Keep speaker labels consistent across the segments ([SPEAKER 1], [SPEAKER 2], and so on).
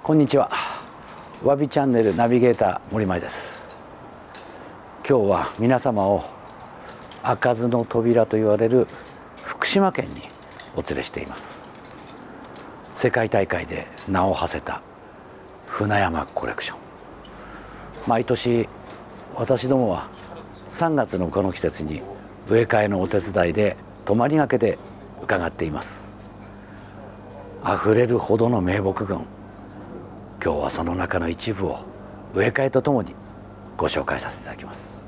[SPEAKER 1] こんにちは。わびチャンネルナビゲーター森前です。今日は皆様を開かずの扉と言われる福島県にお連れしています。世界大会で名を馳せた船山コレクション。毎年私どもは3月のこの季節に植え替えのお手伝いで泊まりがけで伺っています。あふれるほどの名木群、今日はその中の一部を植え替えとともにご紹介させていただきます。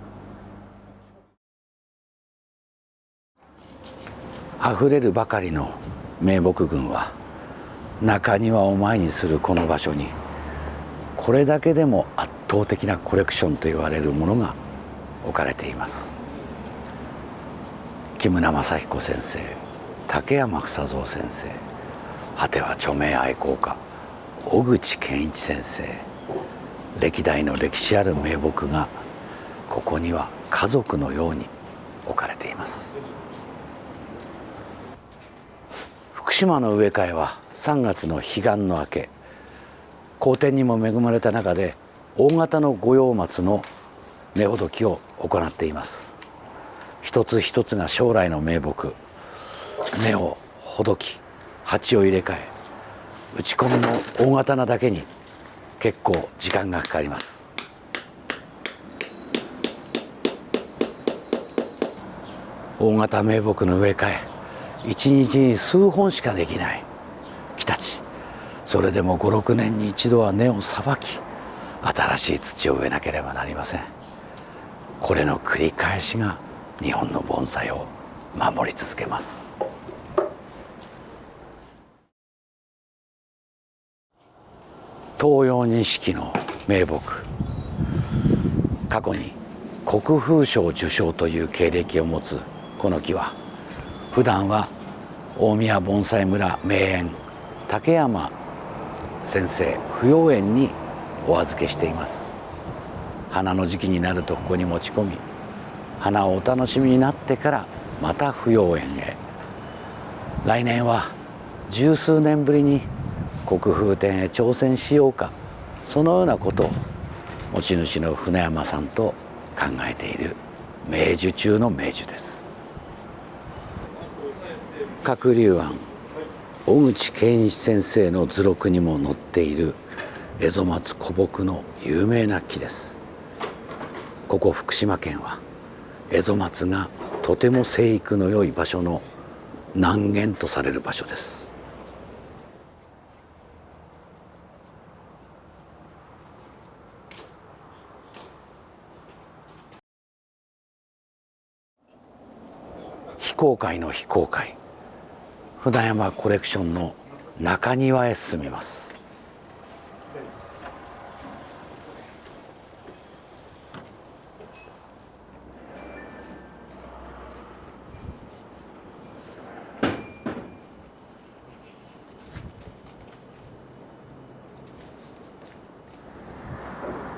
[SPEAKER 1] あふれるばかりの名木群は中庭を前にするこの場所にこれだけでも圧倒的なコレクションと言われるものが置かれています。木村正彦先生、竹山房三先生、果ては著名愛好家小口健一先生、歴代の歴史ある名木がここには家族のように置かれています。福島の植え替えは3月の彼岸の明け、好天にも恵まれた中で大型の五葉松の根ほどきを行っています。一つ一つが将来の名木、根をほどき鉢を入れ替え、打ち込みの大型なだけに結構時間がかかります。大型名木の植え替え、一日に数本しかできない木たち。それでも5、6年に一度は根をさばき、新しい土を植えなければなりません。これの繰り返しが日本の盆栽を守り続けます。東洋錦の名木、過去に国風賞受賞という経歴を持つこの木は、普段は大宮盆栽村名園竹山先生不要園にお預けしています。花の時期になるとここに持ち込み、花をお楽しみになってからまた不要園へ。来年は十数年ぶりに国風展へ挑戦しようか、そのようなことを持ち主の船山さんと考えている名樹中の名樹です。鶴竜庵小口健一先生の図録にも載っているエゾマツ古木の有名な木です。ここ福島県はエゾマツがとても生育の良い場所の南限とされる場所です。非公開の非公開、船山コレクションの中庭へ進みます。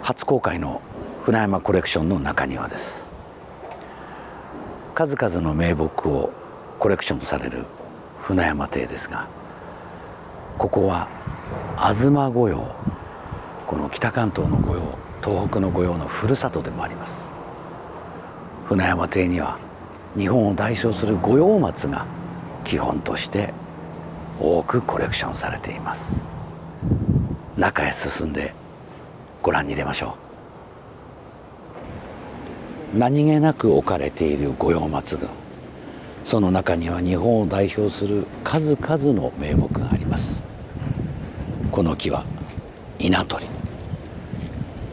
[SPEAKER 1] 初公開の船山コレクションの中庭です。数々の名木をコレクションされる船山邸ですが、ここは東御用、この北関東の御用、東北の御用のふるさとでもあります。船山邸には日本を代表する五葉松が基本として多くコレクションされています。中へ進んでご覧に入れましょう。何気なく置かれている五葉松群、その中には日本を代表する数々の名木があります。この木は稲取、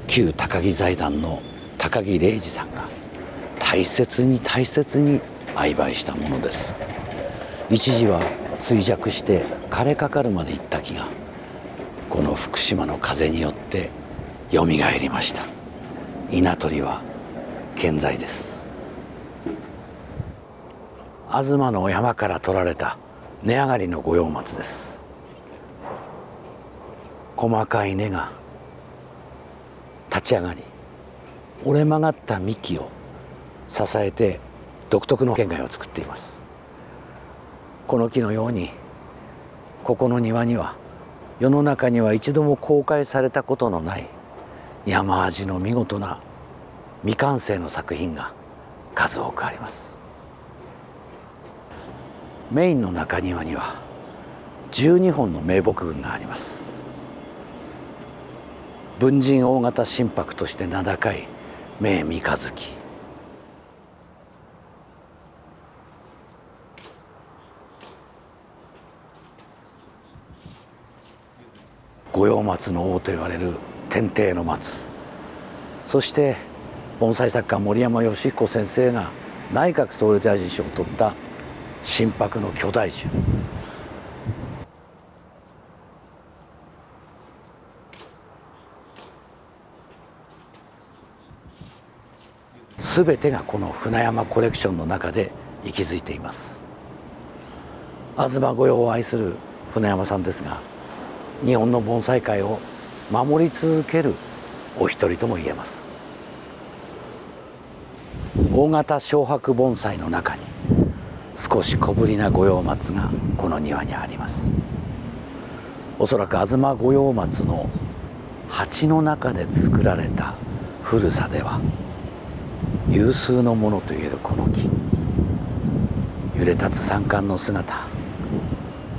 [SPEAKER 1] 旧高木財団の高木礼二さんが大切に大切に愛培したものです。一時は衰弱して枯れかかるまでいった木が、この福島の風によってよみがえりました。稲取は健在です。東の山から取られた根上がりの五葉松です。細かい根が立ち上がり、折れ曲がった幹を支えて独特の圏外を作っています。この木のようにここの庭には世の中には一度も公開されたことのない山味の見事な未完成の作品が数多くあります。メインの中庭には12本の銘木群があります。文人大型心拍として名高い銘三日月、五葉松の王と言われる天庭の松、そして盆栽作家森山義彦先生が内閣総理大臣賞を取った心拍の巨大樹、すべてがこの船山コレクションの中で息づいています。東御用を愛する船山さんですが、日本の盆栽界を守り続けるお一人とも言えます。大型小白盆栽の中に少し小ぶりな五葉松がこの庭にあります。おそらく東御用松の鉢の中で作られた古さでは有数のものといえるこの木、揺れ立つ山間の姿、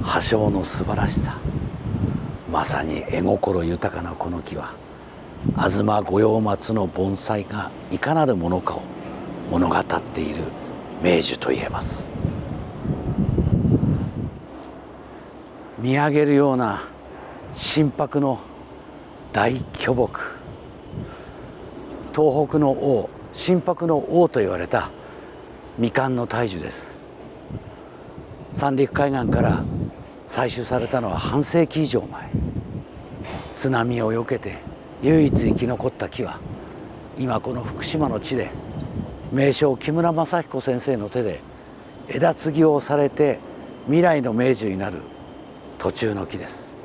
[SPEAKER 1] 葉生の素晴らしさ、まさに絵心豊かなこの木は東御用松の盆栽がいかなるものかを物語っている名樹と言えます。見上げるような心拍の大巨木、東北の王、心拍の王と言われた未完の大樹です。三陸海岸から採集されたのは半世紀以上前。津波をよけて唯一生き残った木は今この福島の地で名将木村正彦先生の手で枝継ぎをされて未来の名樹になる途中の木です。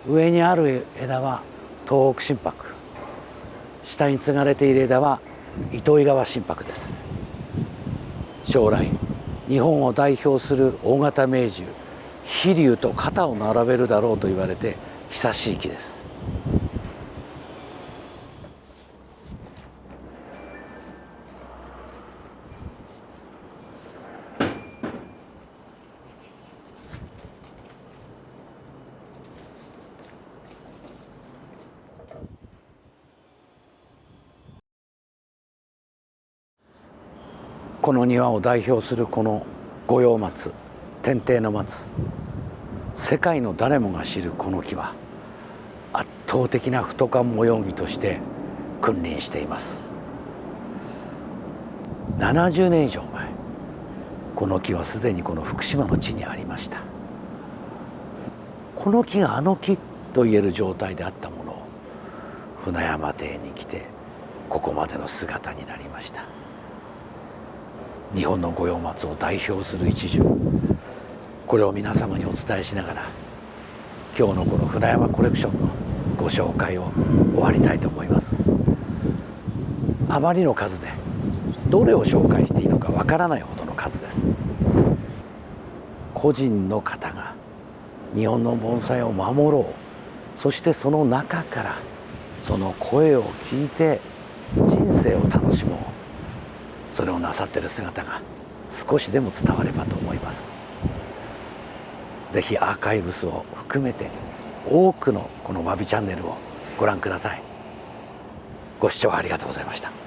[SPEAKER 1] 上にある枝は東北心拍、下に継がれている枝は糸魚川心拍です。将来日本を代表する大型名樹飛龍と肩を並べるだろうと言われて久しい木です。この庭を代表するこの五葉松、天庭の松、世界の誰もが知るこの木は圧倒的な太冠模様木として君臨しています。70年以上前、この木はすでにこの福島の地にありました。この木があの木と言える状態であったものを船山邸に来てここまでの姿になりました。日本の五葉松を代表する一樹、これを皆様にお伝えしながら今日のこの船山コレクションのご紹介を終わりたいと思います。あまりの数でどれを紹介していいのかわからないほどの数です。個人の方が日本の盆栽を守ろう、そしてその中からその声を聞いて人生を楽しもう、それをなさっている姿が少しでも伝わればと思います。ぜひアーカイブスを含めて多くのこのわびチャンネルをご覧ください。ご視聴ありがとうございました。